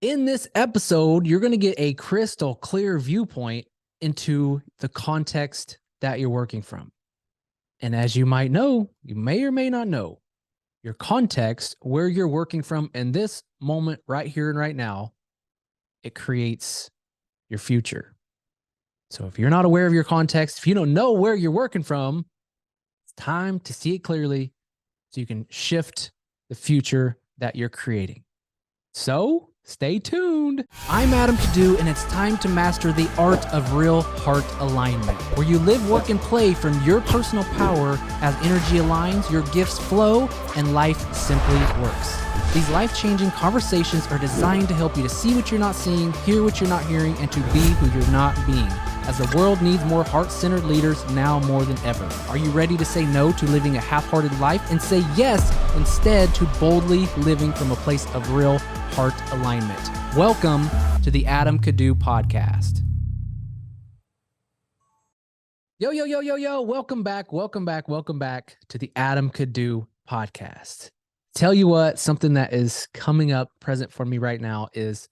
In this episode, you're going to get a crystal clear viewpoint into the context that you're working from. And as you might know, you may or may not know, your context, where you're working from in this moment right here and right now, it creates your future. So if you're not aware of your context, if you don't know where you're working from, it's time to see it clearly so you can shift the future that you're creating. So stay tuned. I'm Adam Kadu, and it's time to master the art of real heart alignment, where you live, work, and play from your personal power as energy aligns, your gifts flow, and life simply works. These life-changing conversations are designed to help you to see what you're not seeing, hear what you're not hearing, and to be who you're not being, as the world needs more heart-centered leaders now more than ever. Are you ready to say no to living a half-hearted life and say yes instead to boldly living from a place of real heart alignment? Welcome to the Adam Kadu podcast. Yo. Welcome back to the Adam Kadu podcast. Tell you what, something that is coming up present for me right now is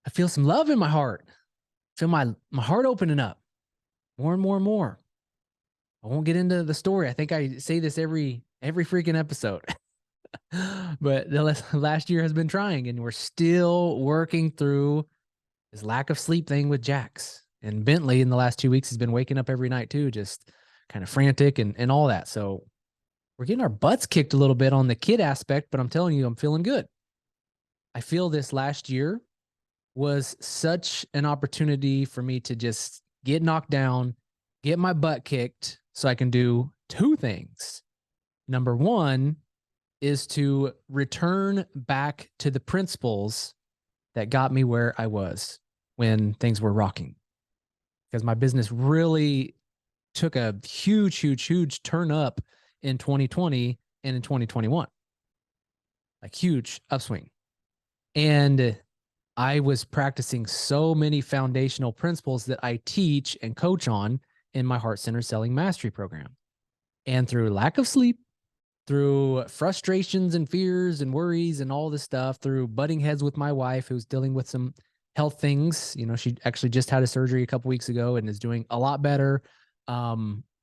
I feel some love in my heart. I feel my heart opening up more and more. I won't get into the story. I think I say this every freaking episode. But the last year has been trying, and we're still working through this lack of sleep thing with Jax. And Bentley in the last 2 weeks has been waking up every night too, just kind of frantic and all that. So we're getting our butts kicked a little bit on the kid aspect, but I'm telling you, I'm feeling good. I feel this last year was such an opportunity for me to just get knocked down, get my butt kicked so I can do two things. Number one is to return back to the principles that got me where I was when things were rocking. Because my business really took a huge turn up in 2020 and in 2021. Like huge upswing. And I was practicing so many foundational principles that I teach and coach on in my Heart-Centered Selling Mastery program. And through lack of sleep, through frustrations and fears and worries and all this stuff, through butting heads with my wife who's dealing with some health things. You know, she actually just had a surgery a couple weeks ago and is doing a lot better.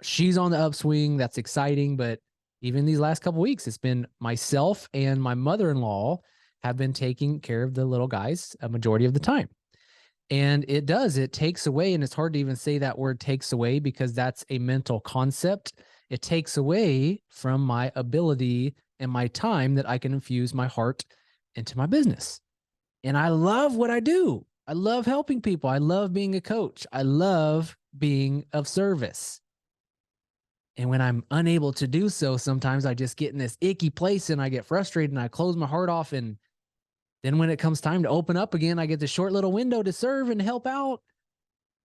She's on the upswing. That's exciting. But even these last couple weeks, it's been myself and my mother-in-law have been taking care of the little guys a majority of the time. And it takes away, and it's hard to even say that word takes away because that's a mental concept. It takes away from my ability and my time that I can infuse my heart into my business. And I love what I do. I love helping people. I love being a coach. I love being of service. And when I'm unable to do so, sometimes I just get in this icky place and I get frustrated and I close my heart off. And then when it comes time to open up again, I get this short little window to serve and help out.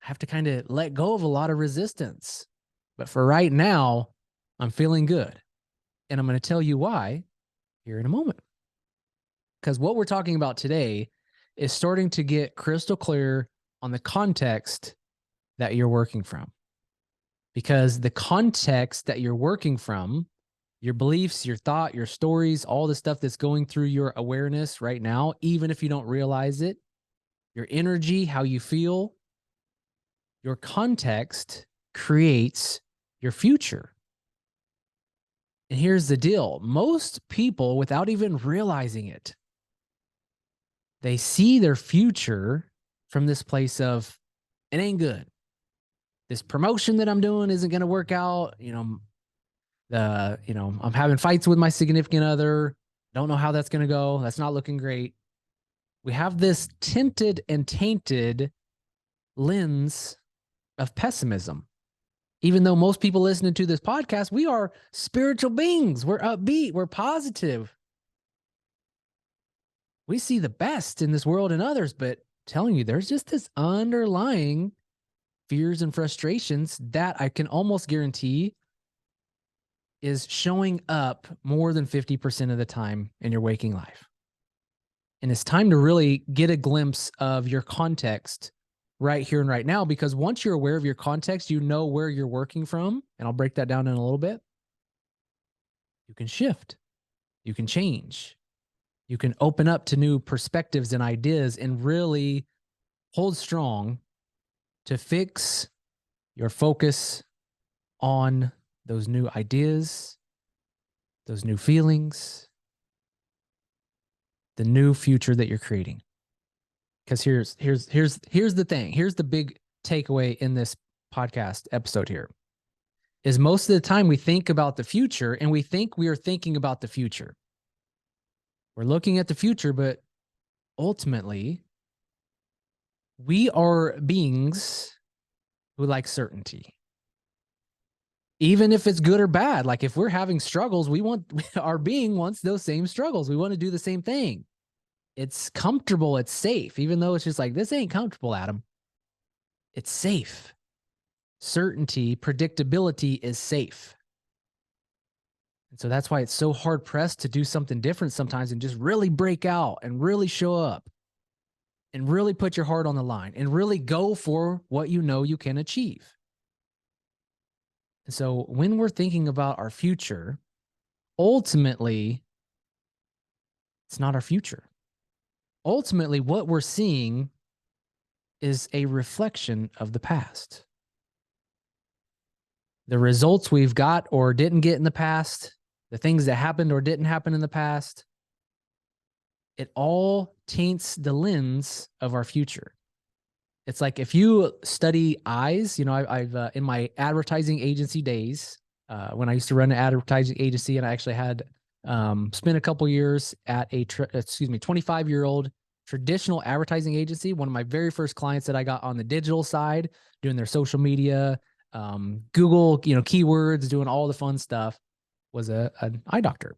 I have to kind of let go of a lot of resistance. But for right now, I'm feeling good. And I'm going to tell you why here in a moment. Because what we're talking about today is starting to get crystal clear on the context that you're working from. Because the context that you're working from, your beliefs, your thought, your stories, all the stuff that's going through your awareness right now, even if you don't realize it, your energy, how you feel, your context creates your future. And here's the deal. Most people, without even realizing it, they see their future from this place of, it ain't good. This promotion that I'm doing isn't going to work out. I'm having fights with my significant other. Don't know how that's going to go. That's not looking great. We have this tinted and tainted lens of pessimism. Even though most people listening to this podcast, we are spiritual beings. We're upbeat. We're positive. We see the best in this world and others, but telling you, there's just this underlying fears and frustrations that I can almost guarantee is showing up more than 50% of the time in your waking life. And it's time to really get a glimpse of your context right here and right now, because once you're aware of your context, you know where you're working from, and I'll break that down in a little bit. You can shift, you can change, You can open up to new perspectives and ideas and really hold strong to fix your focus on those new ideas, those new feelings, the new future that you're creating. Because here's the thing. Here's the big takeaway in this podcast episode here is most of the time we think about the future and we think we are thinking about the future. We're looking at the future, but ultimately we are beings who like certainty. Even if it's good or bad, like if we're having struggles, our being wants those same struggles. We want to do the same thing. It's comfortable. It's safe, even though it's just like, this ain't comfortable, Adam. It's safe. Certainty, predictability is safe. And so that's why it's so hard pressed to do something different sometimes and just really break out and really show up and really put your heart on the line and really go for what you know you can achieve. And so when we're thinking about our future, ultimately, it's not our future. Ultimately, what we're seeing is a reflection of the past. The results we've got or didn't get in the past, the things that happened or didn't happen in the past, it all taints the lens of our future. It's like if you study eyes, I've in my advertising agency days, when I used to run an advertising agency, and I actually had spent a couple years at a 25-year-old traditional advertising agency. One of my very first clients that I got on the digital side, doing their social media, Google, keywords, doing all the fun stuff, was an eye doctor.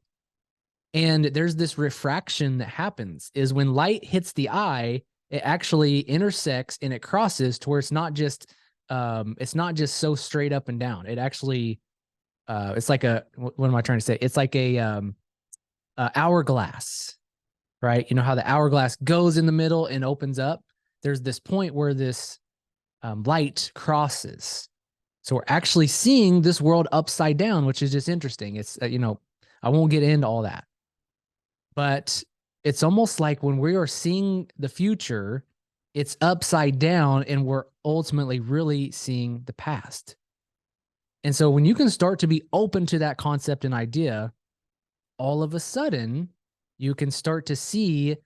And there's this refraction that happens is when light hits the eye, it actually intersects and it crosses to where it's not just so straight up and down. It actually, it's like what am I trying to say? It's like a hourglass, right? You know how the hourglass goes in the middle and opens up? There's this point where this light crosses. So we're actually seeing this world upside down, which is just interesting. It's, I won't get into all that. But it's almost like when we are seeing the future, it's upside down and we're ultimately really seeing the past. And so when you can start to be open to that concept and idea, all of a sudden, you can start to see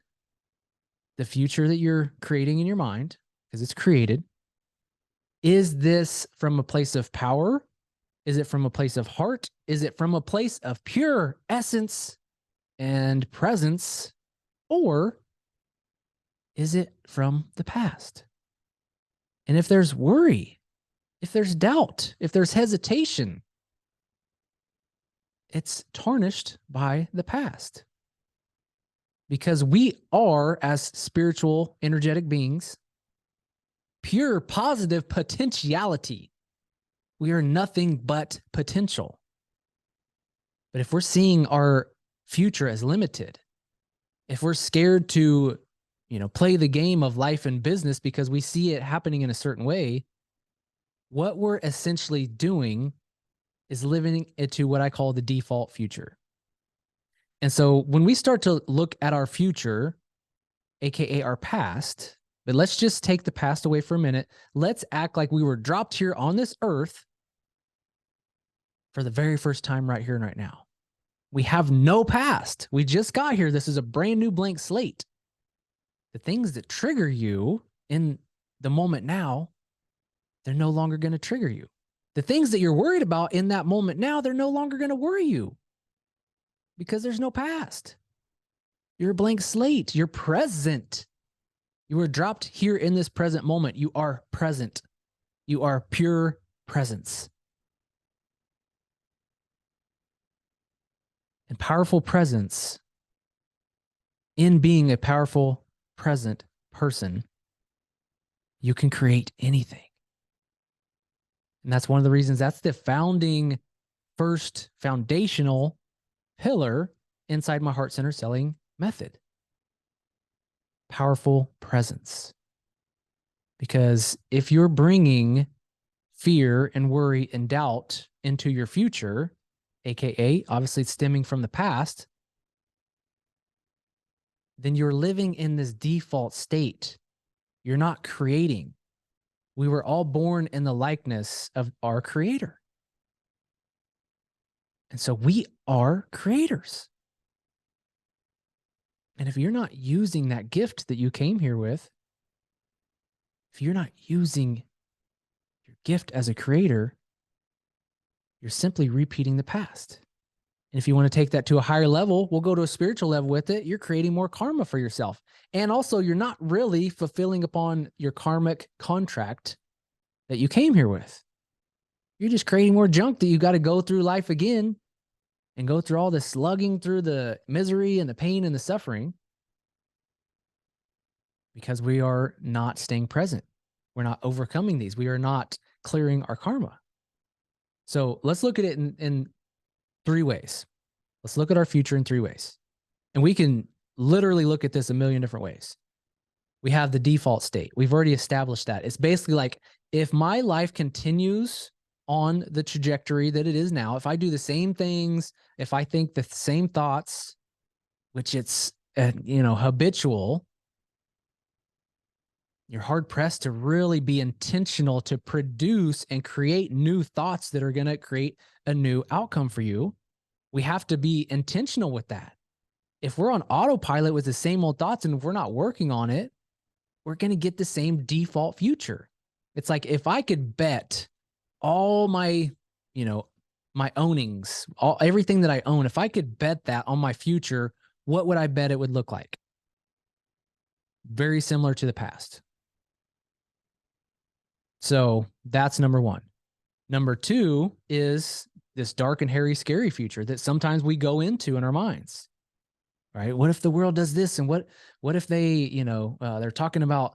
the future that you're creating in your mind, because it's created. Is this from a place of power? Is it from a place of heart? Is it from a place of pure essence and presence? Or is it from the past? And if there's worry, if there's doubt, if there's hesitation, it's tarnished by the past. Because we are, as spiritual, energetic beings, pure positive potentiality. We are nothing but potential. But if we're seeing our future as limited, if we're scared to, play the game of life and business because we see it happening in a certain way, what we're essentially doing is living into what I call the default future. And so when we start to look at our future, AKA our past, but let's just take the past away for a minute. Let's act like we were dropped here on this earth for the very first time right here and right now. We have no past. We just got here. This is a brand new blank slate. The things that trigger you in the moment now, they're no longer going to trigger you. The things that you're worried about in that moment now, they're no longer going to worry you because there's no past. You're a blank slate. You're present. You were dropped here in this present moment. You are present. You are pure presence. And powerful presence, in being a powerful present person, you can create anything. And that's one of the reasons, that's the first foundational pillar inside my heart center selling method. Powerful presence. Because if you're bringing fear and worry and doubt into your future, AKA, obviously it's stemming from the past, then you're living in this default state. You're not creating. We were all born in the likeness of our Creator. And so we are creators. And if you're not using that gift that you came here with, if you're not using your gift as a creator, you're simply repeating the past. And if you want to take that to a higher level, we'll go to a spiritual level with it. You're creating more karma for yourself. And also, you're not really fulfilling upon your karmic contract that you came here with. You're just creating more junk that you got to go through life again and go through all the slugging through the misery and the pain and the suffering because we are not staying present. We're not overcoming these. We are not clearing our karma. So let's look at it in 3 ways. Let's look at our future in 3 ways. And we can literally look at this a million different ways. We have the default state. We've already established that. It's basically like if my life continues on the trajectory that it is now, if I do the same things, if I think the same thoughts, which it's habitual, you're hard pressed to really be intentional to produce and create new thoughts that are going to create a new outcome for you. We have to be intentional with that. If we're on autopilot with the same old thoughts and if we're not working on it, we're going to get the same default future. It's like if I could bet all my, my ownings, everything that I own, if I could bet that on my future, what would I bet it would look like? Very similar to the past. So that's number 1. Number 2 is this dark and hairy, scary future that sometimes we go into in our minds, right? What if the world does this? And what if they, they're talking about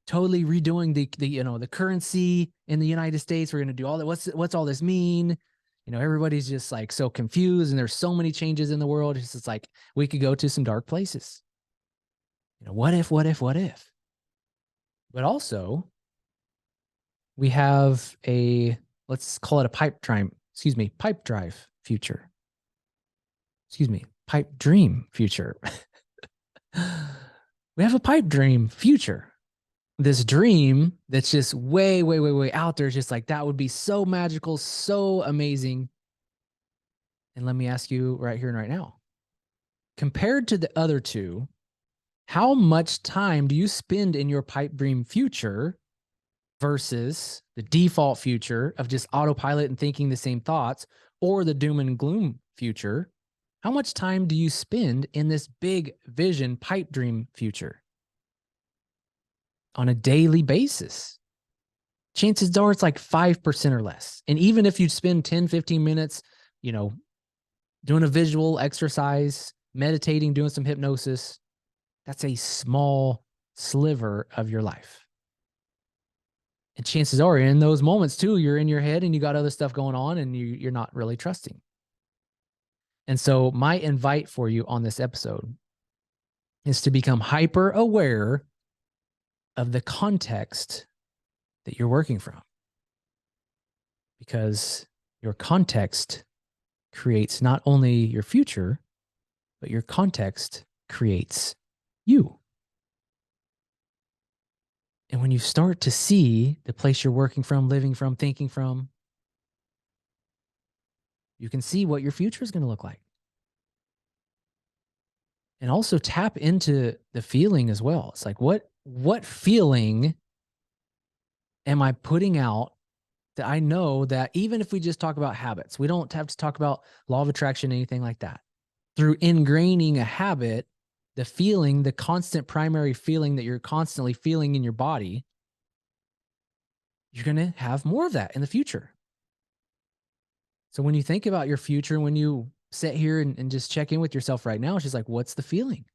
totally redoing the currency in the United States. We're going to do all that. What's all this mean? Everybody's just like so confused and there's so many changes in the world. It's just like we could go to some dark places. What if? But also we have let's call it a pipe drive future. Pipe dream future. We have a pipe dream future. This dream that's just way, way, way, way out there is just like, that would be so magical, so amazing. And let me ask you right here and right now, compared to the other 2, how much time do you spend in your pipe dream future versus the default future of just autopilot and thinking the same thoughts, or the doom and gloom future? How much time do you spend in this big vision pipe dream future on a daily basis? Chances are it's like 5% or less. And even if you spend 10, 15 minutes, doing a visual exercise, meditating, doing some hypnosis, that's a small sliver of your life. And chances are in those moments too, you're in your head and you got other stuff going on and you're not really trusting. And so my invite for you on this episode is to become hyper aware of the context that you're working from. Because your context creates not only your future, but your context creates you. And when you start to see the place you're working from, living from, thinking from, you can see what your future is going to look like. And also tap into the feeling as well. It's like, what feeling am I putting out that I know that even if we just talk about habits, we don't have to talk about law of attraction, anything like that. Through ingraining a habit, the feeling, the constant primary feeling that you're constantly feeling in your body, you're going to have more of that in the future. So when you think about your future, when you sit here and just check in with yourself right now, it's just like, what's the feeling?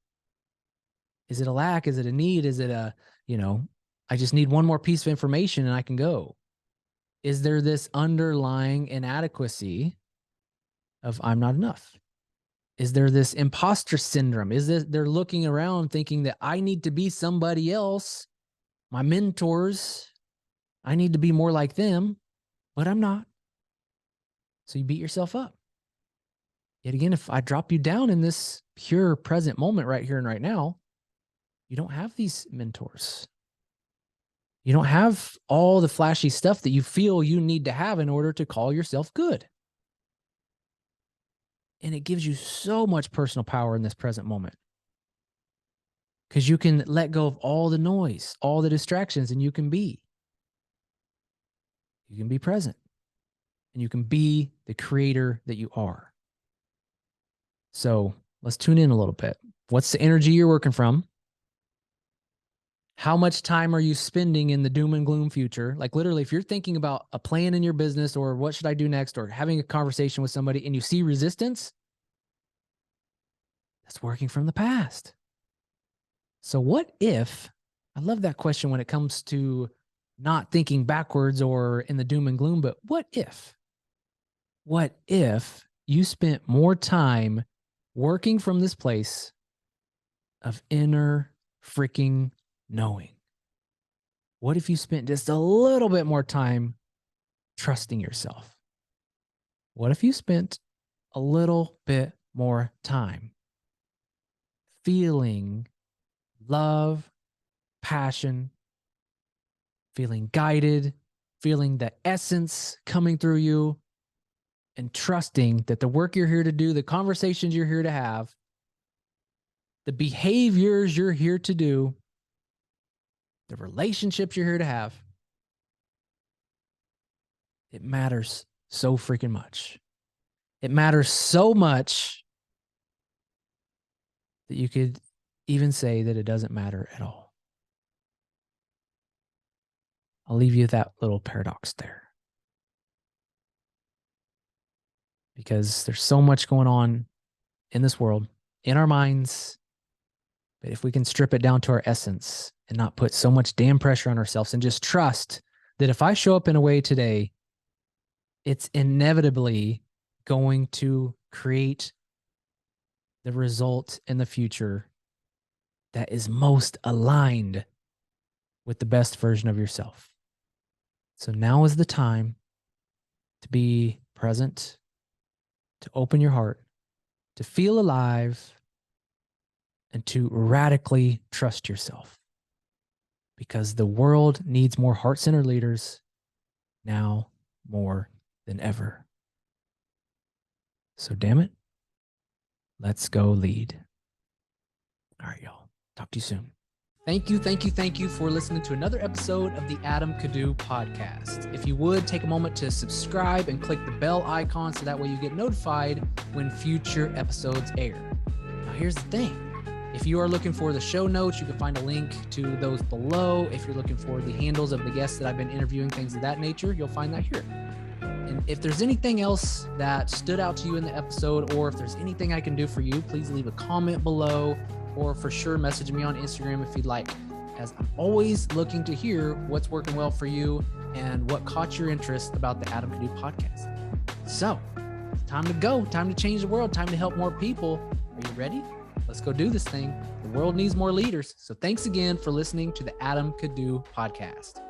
Is it a lack? Is it a need? Is it I just need one more piece of information and I can go? Is there this underlying inadequacy of I'm not enough? Is there this imposter syndrome? Is this they're looking around thinking that I need to be somebody else, my mentors, I need to be more like them, but I'm not. So you beat yourself up. Yet again, if I drop you down in this pure present moment right here and right now, You don't have these mentors. You don't have all the flashy stuff that you feel you need to have in order to call yourself good. And it gives you so much personal power in this present moment, because you can let go of all the noise, all the distractions, and you can be present, and you can be the creator that you are. So let's tune in a little bit. What's the energy you're working from? How much time are you spending in the doom and gloom future? Like literally, if you're thinking about a plan in your business or what should I do next, or having a conversation with somebody and you see resistance, that's working from the past. So what if, I love that question when it comes to not thinking backwards or in the doom and gloom, but what if you spent more time working from this place of inner freaking knowing? What if you spent just a little bit more time trusting yourself? What if you spent a little bit more time feeling love, passion, feeling guided, feeling the essence coming through you, and trusting that the work you're here to do, the conversations you're here to have, the behaviors you're here to do, the relationships you're here to have, it matters so freaking much. It matters so much that you could even say that it doesn't matter at all. I'll leave you with that little paradox there, because there's so much going on in this world, in our minds. But if we can strip it down to our essence and not put so much damn pressure on ourselves, and just trust that if I show up in a way today, it's inevitably going to create the result in the future that is most aligned with the best version of yourself. So now is the time to be present, to open your heart, to feel alive, and to radically trust yourself. Because the world needs more heart-centered leaders now more than ever. So damn it, let's go lead. All right, y'all. Talk to you soon. Thank you for listening to another episode of the Adam Could Do podcast. If you would, take a moment to subscribe and click the bell icon so that way you get notified when future episodes air. Now, here's the thing. If you are looking for the show notes, you can find a link to those below. If you're looking for the handles of the guests that I've been interviewing, things of that nature, you'll find that here. And if there's anything else that stood out to you in the episode, or if there's anything I can do for you, please leave a comment below, or for sure message me on Instagram if you'd like, as I'm always looking to hear what's working well for you and what caught your interest about the Adam Could Do podcast. So, time to go, time to change the world, time to help more people. Are you ready? Let's go do this thing. The world needs more leaders. So thanks again for listening to the Adam Could Do podcast.